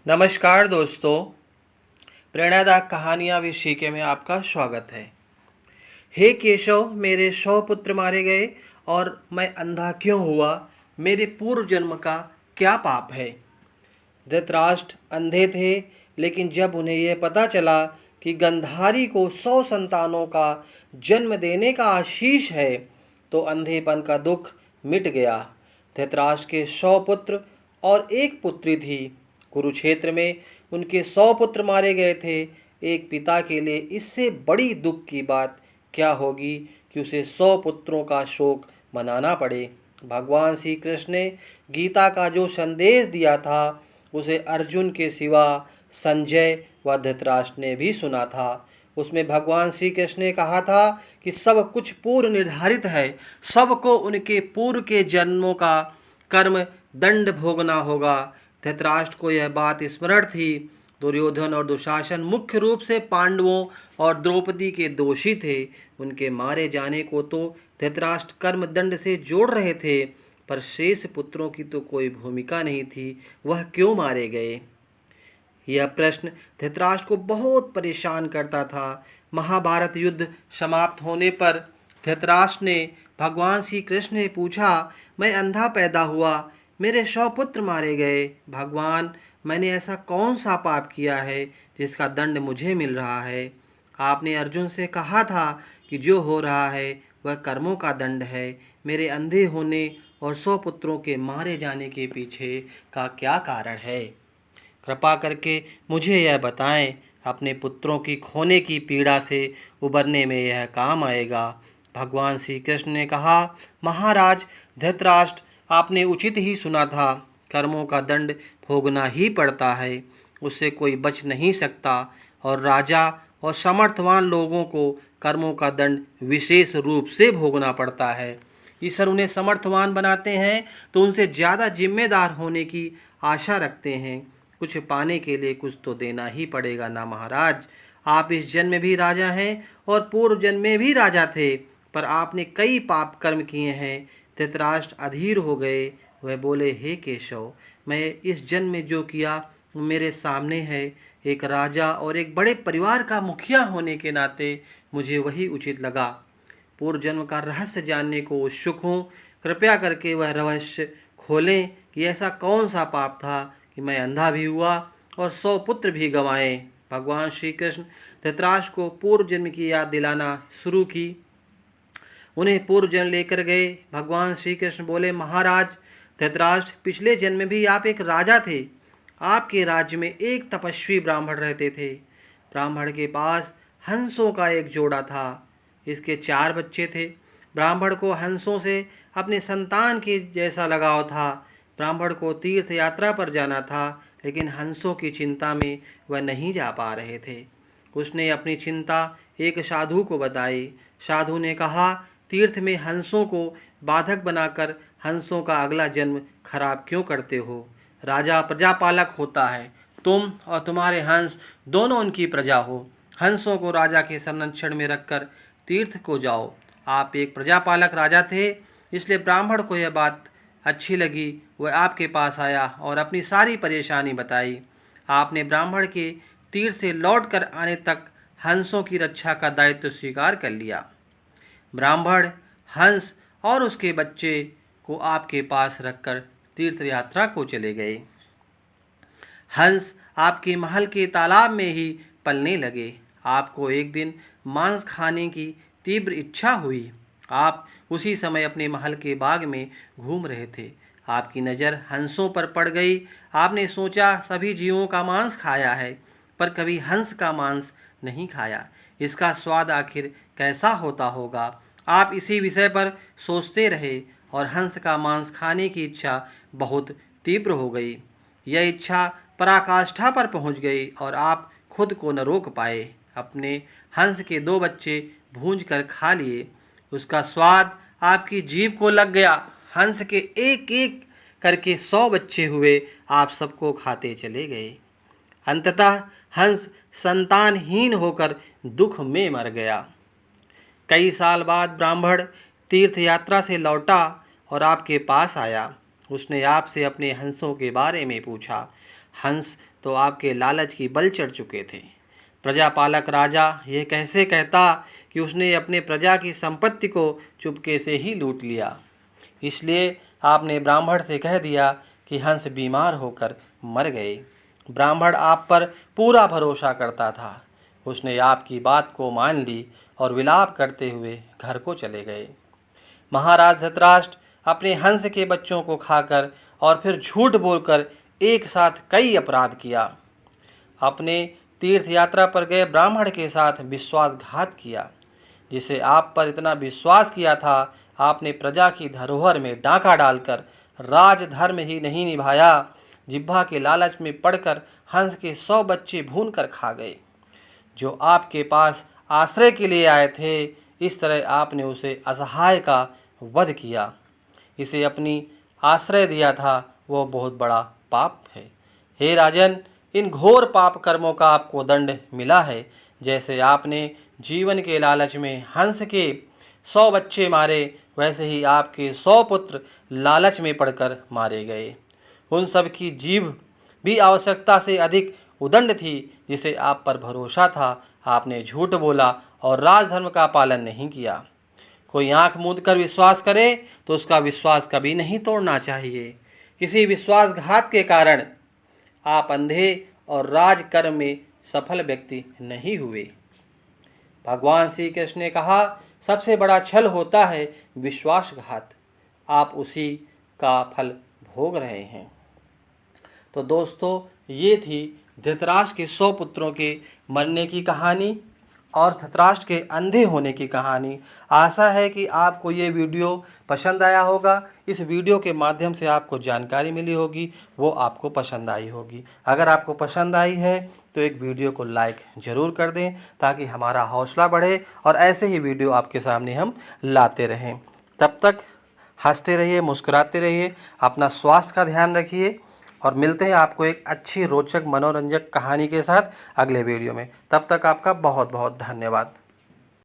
नमस्कार दोस्तों, प्रेरणादायक कहानियाँ विषय में आपका स्वागत है। हे केशव, मेरे 100 पुत्र मारे गए और मैं अंधा क्यों हुआ? मेरे पूर्व जन्म का क्या पाप है? धृतराष्ट्र अंधे थे, लेकिन जब उन्हें यह पता चला कि गंधारी को 100 संतानों का जन्म देने का आशीष है, तो अंधेपन का दुख मिट गया। धृतराष्ट्र के 100 पुत्र और एक पुत्री थी। कुरुक्षेत्र में उनके 100 पुत्र मारे गए थे। एक पिता के लिए इससे बड़ी दुख की बात क्या होगी कि उसे 100 पुत्रों का शोक मनाना पड़े। भगवान श्री कृष्ण ने गीता का जो संदेश दिया था, उसे अर्जुन के सिवा संजय व धृतराष्ट्र ने भी सुना था। उसमें भगवान श्री कृष्ण ने कहा था कि सब कुछ पूर्व निर्धारित है, सबको उनके पूर्व के जन्मों का कर्म दंड भोगना होगा। धृतराष्ट्र को यह बात स्मरण थी। दुर्योधन और दुशासन मुख्य रूप से पांडवों और द्रौपदी के दोषी थे। उनके मारे जाने को तो धृतराष्ट्र कर्म दंड से जोड़ रहे थे, पर शेष पुत्रों की तो कोई भूमिका नहीं थी। वह क्यों मारे गए? यह प्रश्न धृतराष्ट्र को बहुत परेशान करता था। महाभारत युद्ध समाप्त होने पर धृतराष्ट्र ने भगवान श्री कृष्ण ने पूछा, मैं अंधा पैदा हुआ, मेरे 100 पुत्र मारे गए। भगवान, मैंने ऐसा कौन सा पाप किया है जिसका दंड मुझे मिल रहा है? आपने अर्जुन से कहा था कि जो हो रहा है वह कर्मों का दंड है। मेरे अंधे होने और 100 पुत्रों के मारे जाने के पीछे का क्या कारण है? कृपा करके मुझे यह बताएं। अपने पुत्रों की खोने की पीड़ा से उबरने में यह काम आएगा। भगवान श्री कृष्ण ने कहा, महाराज धृतराष्ट्र, आपने उचित ही सुना था। कर्मों का दंड भोगना ही पड़ता है, उससे कोई बच नहीं सकता। और राजा और समर्थवान लोगों को कर्मों का दंड विशेष रूप से भोगना पड़ता है। ईश्वर उन्हें समर्थवान बनाते हैं तो उनसे ज़्यादा जिम्मेदार होने की आशा रखते हैं। कुछ पाने के लिए कुछ तो देना ही पड़ेगा ना महाराज। आप इस जन्म में भी राजा हैं और पूर्व जन्म में भी राजा थे, पर आपने कई पाप कर्म किए हैं। धृतराष्ट्र अधीर हो गए। वह बोले, हे केशव, मैं इस जन्म में जो किया वो मेरे सामने है। एक राजा और एक बड़े परिवार का मुखिया होने के नाते मुझे वही उचित लगा। पूर्व जन्म का रहस्य जानने को उत्सुक हूँ। कृपया करके वह रहस्य खोलें कि ऐसा कौन सा पाप था कि मैं अंधा भी हुआ और 100 पुत्र भी गंवाए। भगवान श्री कृष्ण धृतराष्ट्र को पूर्व जन्म की याद दिलाना शुरू की। उन्हें पूर्व जन्म लेकर गए। भगवान श्री कृष्ण बोले, महाराज धृतराष्ट्र, पिछले जन्म में भी आप एक राजा थे। आपके राज्य में एक तपस्वी ब्राह्मण रहते थे। ब्राह्मण के पास हंसों का एक जोड़ा था। इसके 4 बच्चे थे। ब्राह्मण को हंसों से अपने संतान के जैसा लगाव था। ब्राह्मण को तीर्थ यात्रा पर जाना था, लेकिन हंसों की चिंता में वह नहीं जा पा रहे थे। उसने अपनी चिंता एक साधु को बताई। साधु ने कहा, तीर्थ में हंसों को बाधक बनाकर हंसों का अगला जन्म खराब क्यों करते हो? राजा प्रजापालक होता है, तुम और तुम्हारे हंस दोनों उनकी प्रजा हो। हंसों को राजा के संरक्षण में रखकर तीर्थ को जाओ। आप एक प्रजापालक राजा थे, इसलिए ब्राह्मण को यह बात अच्छी लगी। वह आपके पास आया और अपनी सारी परेशानी बताई। आपने ब्राह्मण के तीर से लौट कर आने तक हंसों की रक्षा का दायित्व स्वीकार कर लिया। ब्राह्मण हंस और उसके बच्चे को आपके पास रखकर तीर्थ यात्रा को चले गए। हंस आपके महल के तालाब में ही पलने लगे। आपको एक दिन मांस खाने की तीव्र इच्छा हुई। आप उसी समय अपने महल के बाग में घूम रहे थे। आपकी नज़र हंसों पर पड़ गई। आपने सोचा, सभी जीवों का मांस खाया है, पर कभी हंस का मांस नहीं खाया। इसका स्वाद आखिर कैसा होता होगा? आप इसी विषय पर सोचते रहे और हंस का मांस खाने की इच्छा बहुत तीव्र हो गई। यह इच्छा पराकाष्ठा पर पहुंच गई और आप खुद को न रोक पाए। अपने हंस के 2 बच्चे भूंज कर खा लिए। उसका स्वाद आपकी जीभ को लग गया। हंस के एक एक करके 100 बच्चे हुए। आप सबको खाते चले गए। अंततः हंस संतानहीन होकर दुख में मर गया। कई साल बाद ब्राह्मण तीर्थ यात्रा से लौटा और आपके पास आया। उसने आपसे अपने हंसों के बारे में पूछा। हंस तो आपके लालच की बल चढ़ चुके थे। प्रजापालक राजा यह कैसे कहता कि उसने अपने प्रजा की संपत्ति को चुपके से ही लूट लिया। इसलिए आपने ब्राह्मण से कह दिया कि हंस बीमार होकर मर गए। ब्राह्मण आप पर पूरा भरोसा करता था। उसने आपकी बात को मान ली और विलाप करते हुए घर को चले गए। महाराज धृतराष्ट्र अपने हंस के बच्चों को खाकर और फिर झूठ बोलकर एक साथ कई अपराध किया। अपने तीर्थ यात्रा पर गए ब्राह्मण के साथ विश्वासघात किया। जिसे आप पर इतना विश्वास किया था, आपने प्रजा की धरोहर में डाका डालकर राजधर्म ही नहीं निभाया, जिह्वा के लालच में पड़कर हंस के 100 बच्चे भून कर खा गए। जो आपके पास आश्रय के लिए आए थे, इस तरह आपने उसे असहाय का वध किया। इसे अपनी आश्रय दिया था, वह बहुत बड़ा पाप है। हे राजन, इन घोर पाप कर्मों का आपको दंड मिला है। जैसे आपने जीवन के लालच में हंस के 100 बच्चे मारे, वैसे ही आपके 100 पुत्र लालच में पड़कर मारे गए। उन सब की जीभ भी आवश्यकता से अधिक उदंड थी। जिसे आप पर भरोसा था, आपने झूठ बोला और राजधर्म का पालन नहीं किया। कोई आंख मूंद कर विश्वास करे तो उसका विश्वास कभी नहीं तोड़ना चाहिए। किसी विश्वासघात के कारण आप अंधे और राजकर्म में सफल व्यक्ति नहीं हुए। भगवान श्री कृष्ण ने कहा, सबसे बड़ा छल होता है विश्वासघात। आप उसी का फल भोग रहे हैं। तो दोस्तों, ये थी धृतराष्ट्र के 100 पुत्रों के मरने की कहानी और धृतराष्ट्र के अंधे होने की कहानी। आशा है कि आपको ये वीडियो पसंद आया होगा। इस वीडियो के माध्यम से आपको जानकारी मिली होगी, वो आपको पसंद आई होगी। अगर आपको पसंद आई है तो एक वीडियो को लाइक ज़रूर कर दें, ताकि हमारा हौसला बढ़े और ऐसे ही वीडियो आपके सामने हम लाते रहें। तब तक हंसते रहिए, मुस्कुराते रहिए, अपना स्वास्थ्य का ध्यान रखिए और मिलते हैं आपको एक अच्छी रोचक मनोरंजक कहानी के साथ अगले वीडियो में। तब तक आपका बहुत बहुत धन्यवाद।